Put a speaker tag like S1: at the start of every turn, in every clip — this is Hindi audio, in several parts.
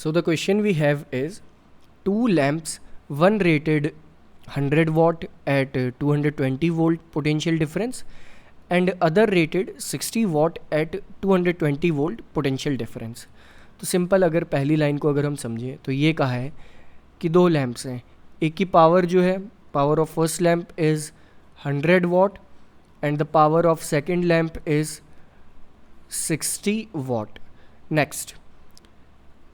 S1: So the question we have is two lamps, one rated 100 watt at 220 volt potential difference and other rated 60 watt at 220 volt potential difference. तो सिंपल अगर पहली लाइन को अगर हम समझें तो ये कहा है कि दो लैम्प्स हैं, एक की पावर जो है power of first lamp is 100 watt and the power of second lamp is 60 watt. Next,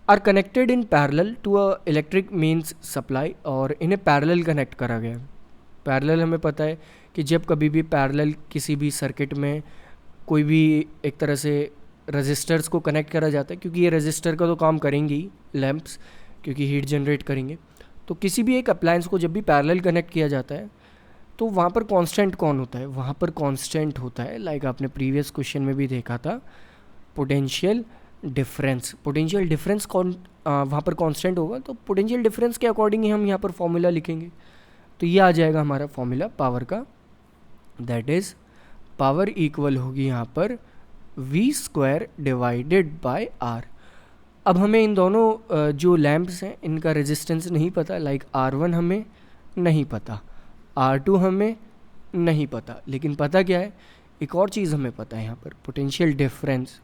S1: are connected in parallel to a electric means supply और इन्हें parallel कनेक्ट करा गया है. पैरेलल हमें पता है कि जब कभी भी पैरेलल किसी भी सर्किट में कोई भी एक तरह से रजिस्टर्स को कनेक्ट करा जाता है, क्योंकि ये रजिस्टर का तो काम करेंगे ही लैंप्स, क्योंकि हीट जनरेट करेंगे. तो किसी भी एक अप्लायंस को जब भी पैरेलल कनेक्ट किया जाता है तो वहाँ पर कांस्टेंट कौन होता है? वहाँ पर कांस्टेंट होता है, लाइक आपने प्रीवियस क्वेश्चन में भी देखा था, पोटेंशियल डिफरेंस. पोटेंशियल डिफरेंस कौन वहाँ पर कांस्टेंट होगा, तो पोटेंशियल डिफरेंस के अकॉर्डिंग ही हम यहाँ पर फॉर्मूला लिखेंगे. तो ये आ जाएगा हमारा फॉर्मूला पावर का, दैट इज़ पावर इक्वल होगी यहाँ पर v² डिवाइडेड बाय r. अब हमें इन दोनों जो लैम्प्स हैं इनका रेजिस्टेंस नहीं पता, लाइक R1 हमें नहीं पता, R2 हमें नहीं पता, लेकिन पता क्या है, एक और चीज़ हमें पता है यहाँ पर, पोटेंशियल डिफरेंस.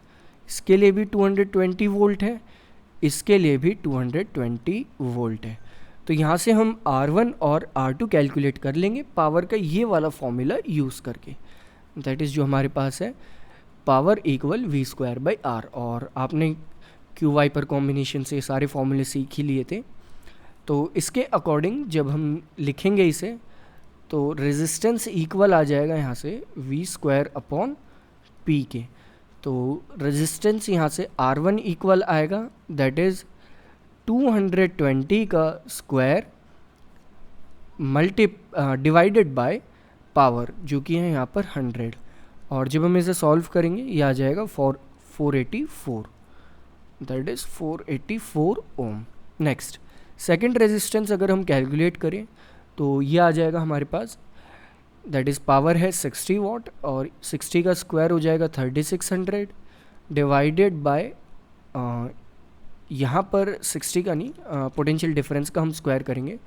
S1: इसके लिए भी 220 वोल्ट है, इसके लिए भी 220 वोल्ट है. तो यहाँ से हम R1 और R2 कैलकुलेट कर लेंगे पावर का ये वाला फॉर्मूला यूज़ करके, दैट इज़ जो हमारे पास है power equal v² by r. और आपने QY पर कॉम्बिनेशन से सारे फॉर्मूले सीख ही लिए थे, तो इसके अकॉर्डिंग जब हम लिखेंगे इसे तो रेजिस्टेंस इक्वल आ जाएगा यहाँ से v² अपॉन p के. तो रेजिस्टेंस यहाँ से R1 इक्वल आएगा, दैट इज़ 220 का स्क्वायर डिवाइडेड बाय पावर जो कि है यहाँ पर 100. और जब हम इसे सॉल्व करेंगे ये आ जाएगा 484, that is 484 ohm. Next, second resistance अगर हम कैलकुलेट करें तो ये आ जाएगा हमारे पास, दैट इज़ पावर है 60 वाट और 60 का स्क्वायर हो जाएगा 3600 डिवाइडेड बाय यहाँ पर 60 का नहीं, पोटेंशियल डिफरेंस का हम स्क्वायर करेंगे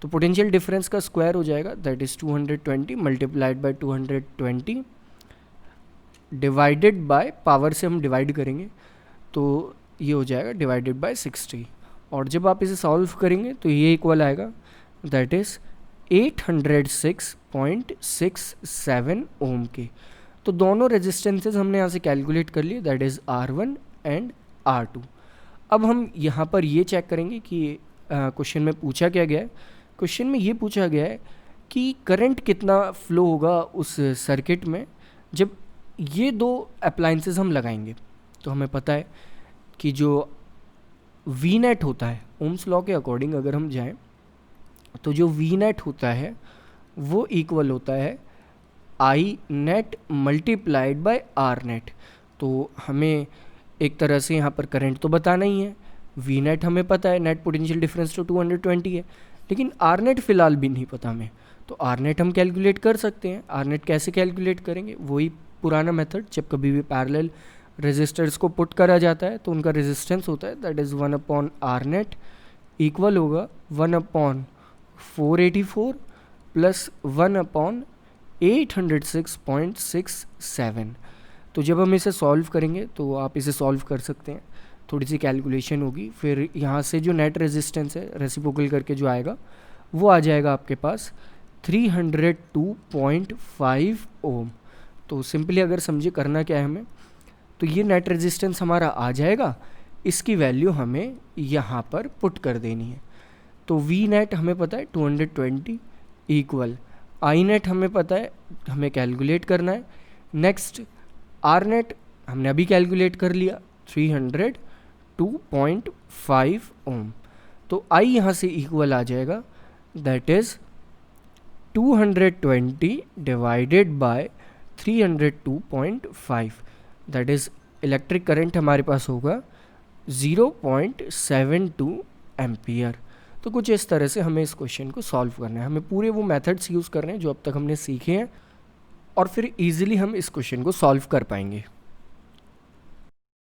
S1: तो पोटेंशियल डिफरेंस का स्क्वायर हो जाएगा, that is 220 multiplied by 220 divided by power से हम डिवाइड करेंगे तो ये हो जाएगा डिवाइडेड बाय 60. और जब आप इसे सॉल्व करेंगे तो ये इक्वल आएगा, दैट इज़ 806.67 ओम के. तो दोनों रेजिस्टेंसेस हमने यहाँ से कैलकुलेट कर लिए, that is R1 and R2. अब हम यहाँ पर ये चेक करेंगे कि क्वेश्चन में पूछा क्या गया है. क्वेश्चन में ये पूछा गया है कि करंट कितना फ्लो होगा उस सर्किट में जब ये दो अप्लायंसेस हम लगाएंगे. तो हमें पता है कि जो वी नेट होता है, ओम्स लॉ के अकॉर्डिंग अगर हम जाएं तो जो वी नेट होता है वो इक्वल होता है I net multiplied by R net. तो हमें एक तरह से यहाँ पर करंट तो बताना ही है, वी नेट हमें पता है, नेट पोटेंशियल डिफरेंस तो 220 है, लेकिन आर नेट फ़िलहाल भी नहीं पता हमें. तो आर नेट हम कैलकुलेट कर सकते हैं. आर नेट कैसे कैलकुलेट करेंगे, वही पुराना मेथड, जब कभी भी पैरेलल रेजिस्टर्स को पुट करा जाता है तो उनका रेजिस्टेंस होता है, that is 1 upon R net equal होगा 1 अपॉन 484 प्लस 1 अपॉन 806.67. तो जब हम इसे सॉल्व करेंगे तो आप इसे सॉल्व कर सकते हैं, थोड़ी सी कैलकुलेशन होगी, फिर यहाँ से जो नेट रेजिस्टेंस है रेसिप्रोकल करके जो आएगा वो आ जाएगा आपके पास 302.5 ओम. तो सिंपली अगर समझे करना क्या है हमें, तो ये नेट रेजिस्टेंस हमारा आ जाएगा, इसकी वैल्यू हमें यहाँ पर पुट कर देनी है. तो वी नेट हमें पता है 220 इक्वल आई नेट हमें पता है, हमें कैलकुलेट करना है. नेक्स्ट आर नेट हमने अभी कैलकुलेट कर लिया 302.5 ओम. तो आई यहाँ से इक्वल आ जाएगा, that is 220 divided by 302.5, that is electric current हमारे पास होगा 0.72 एम्पियर. तो कुछ इस तरह से हमें इस क्वेश्चन को सॉल्व करना है. हमें पूरे वो मेथड्स यूज़ करने हैं जो अब तक हमने सीखे हैं और फिर इजीली हम इस क्वेश्चन को सॉल्व कर पाएंगे.